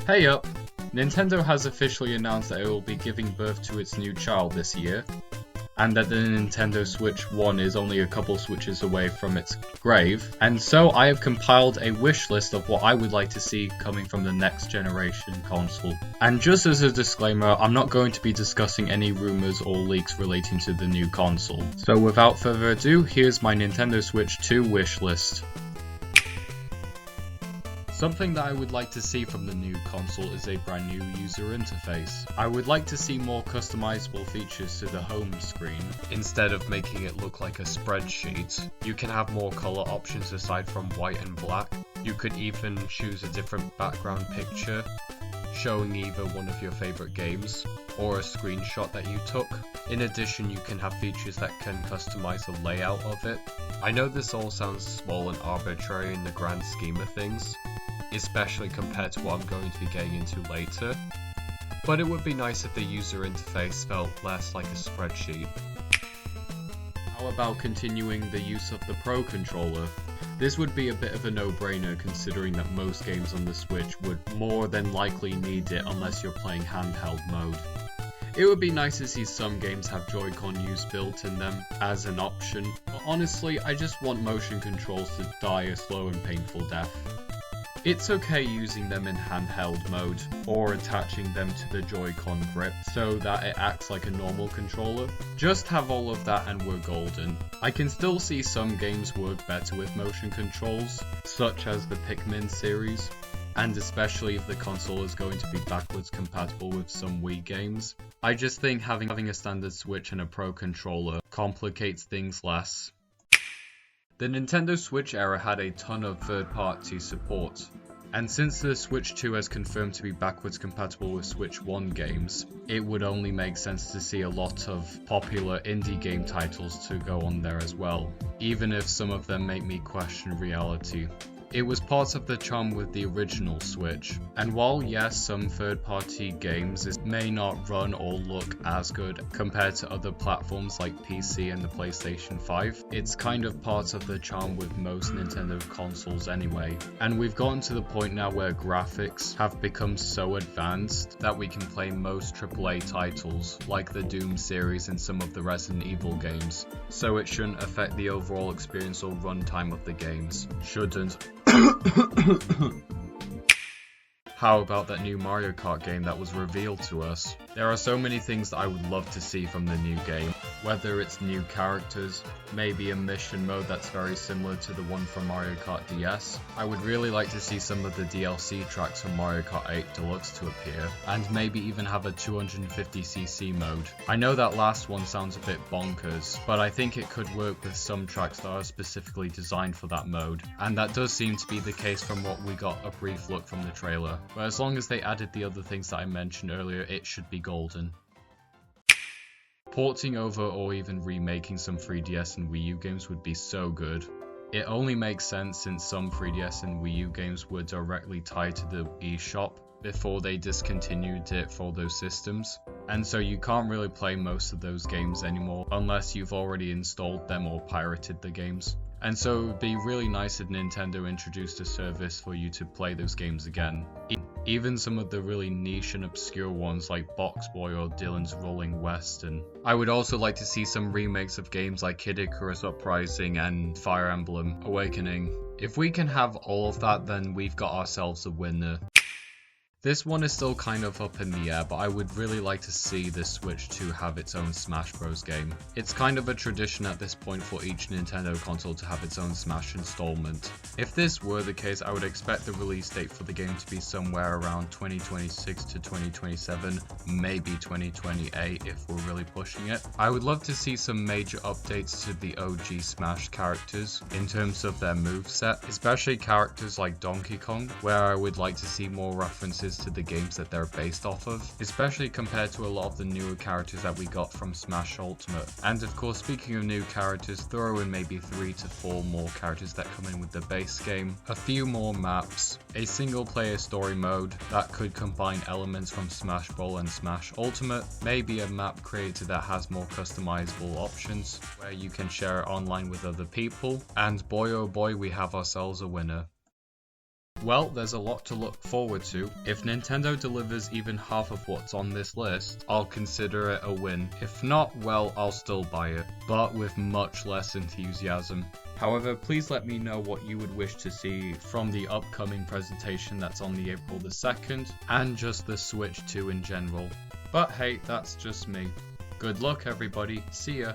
Hey up! Nintendo has officially announced that it will be giving birth to its new child this year, and that the Nintendo Switch 1 is only a couple switches away from its grave, and so I have compiled a wish list of what I would like to see coming from the next generation console. And just as a disclaimer, I'm not going to be discussing any rumors or leaks relating to the new console. So without further ado, here's my Nintendo Switch 2 wish list. Something that I would like to see from the new console is a brand new user interface. I would like to see more customizable features to the home screen. Instead of making it look like a spreadsheet, you can have more color options aside from white and black. You could even choose a different background picture, showing either one of your favorite games, or a screenshot that you took. In addition, you can have features that can customize the layout of it. I know this all sounds small and arbitrary in the grand scheme of things, especially compared to what I'm going to be getting into later, but it would be nice if the user interface felt less like a spreadsheet. How about continuing the use of the Pro controller? This would be a bit of a no-brainer considering that most games on the Switch would more than likely need it unless you're playing handheld mode. It would be nice to see some games have Joy-Con use built in them as an option, but honestly I just want motion controls to die a slow and painful death. It's okay using them in handheld mode, or attaching them to the Joy-Con grip so that it acts like a normal controller. Just have all of that and we're golden. I can still see some games work better with motion controls, such as the Pikmin series, and especially if the console is going to be backwards compatible with some Wii games. I just think having a standard Switch and a Pro controller complicates things less. The Nintendo Switch era had a ton of third-party support, and since the Switch 2 has confirmed to be backwards compatible with Switch 1 games, it would only make sense to see a lot of popular indie game titles to go on there as well, even if some of them make me question reality. It was part of the charm with the original Switch, and while yes, some third-party games may not run or look as good compared to other platforms like PC and the PlayStation 5, it's kind of part of the charm with most Nintendo consoles anyway. And we've gotten to the point now where graphics have become so advanced that we can play most AAA titles, like the Doom series and some of the Resident Evil games, so it shouldn't affect the overall experience or runtime of the games. Shouldn't. How about that new Mario Kart game that was revealed to us? There are so many things that I would love to see from the new game, whether it's new characters, maybe a mission mode that's very similar to the one from Mario Kart DS. I would really like to see some of the DLC tracks from Mario Kart 8 Deluxe to appear, and maybe even have a 250cc mode. I know that last one sounds a bit bonkers, but I think it could work with some tracks that are specifically designed for that mode, and that does seem to be the case from what we got a brief look from the trailer. But as long as they added the other things that I mentioned earlier, it should be golden. Porting over or even remaking some 3DS and Wii U games would be so good. It only makes sense since some 3DS and Wii U games were directly tied to the eShop before they discontinued it for those systems, and so you can't really play most of those games anymore unless you've already installed them or pirated the games. And so it would be really nice if Nintendo introduced a service for you to play those games again. Even some of the really niche and obscure ones like Box Boy or Dylan's Rolling West. And I would also like to see some remakes of games like Kid Icarus Uprising and Fire Emblem Awakening. If we can have all of that, then we've got ourselves a winner. This one is still kind of up in the air, but I would really like to see the Switch 2 have its own Smash Bros game. It's kind of a tradition at this point for each Nintendo console to have its own Smash installment. If this were the case, I would expect the release date for the game to be somewhere around 2026 to 2027, maybe 2028 if we're really pushing it. I would love to see some major updates to the OG Smash characters in terms of their moveset, especially characters like Donkey Kong, where I would like to see more references to the games that they're based off of, especially compared to a lot of the newer characters that we got from Smash Ultimate. And of course, speaking of new characters, throw in maybe 3 to 4 more characters that come in with the base game, a few more maps, a single player story mode that could combine elements from Smash Bros and Smash Ultimate, maybe a map creator that has more customizable options where you can share it online with other people, and boy oh boy, we have ourselves a winner. Well, there's a lot to look forward to. If Nintendo delivers even half of what's on this list, I'll consider it a win. If not, well, I'll still buy it, but with much less enthusiasm. However, please let me know what you would wish to see from the upcoming presentation that's on the April the 2nd, and just the Switch 2 in general. But hey, that's just me. Good luck everybody, see ya!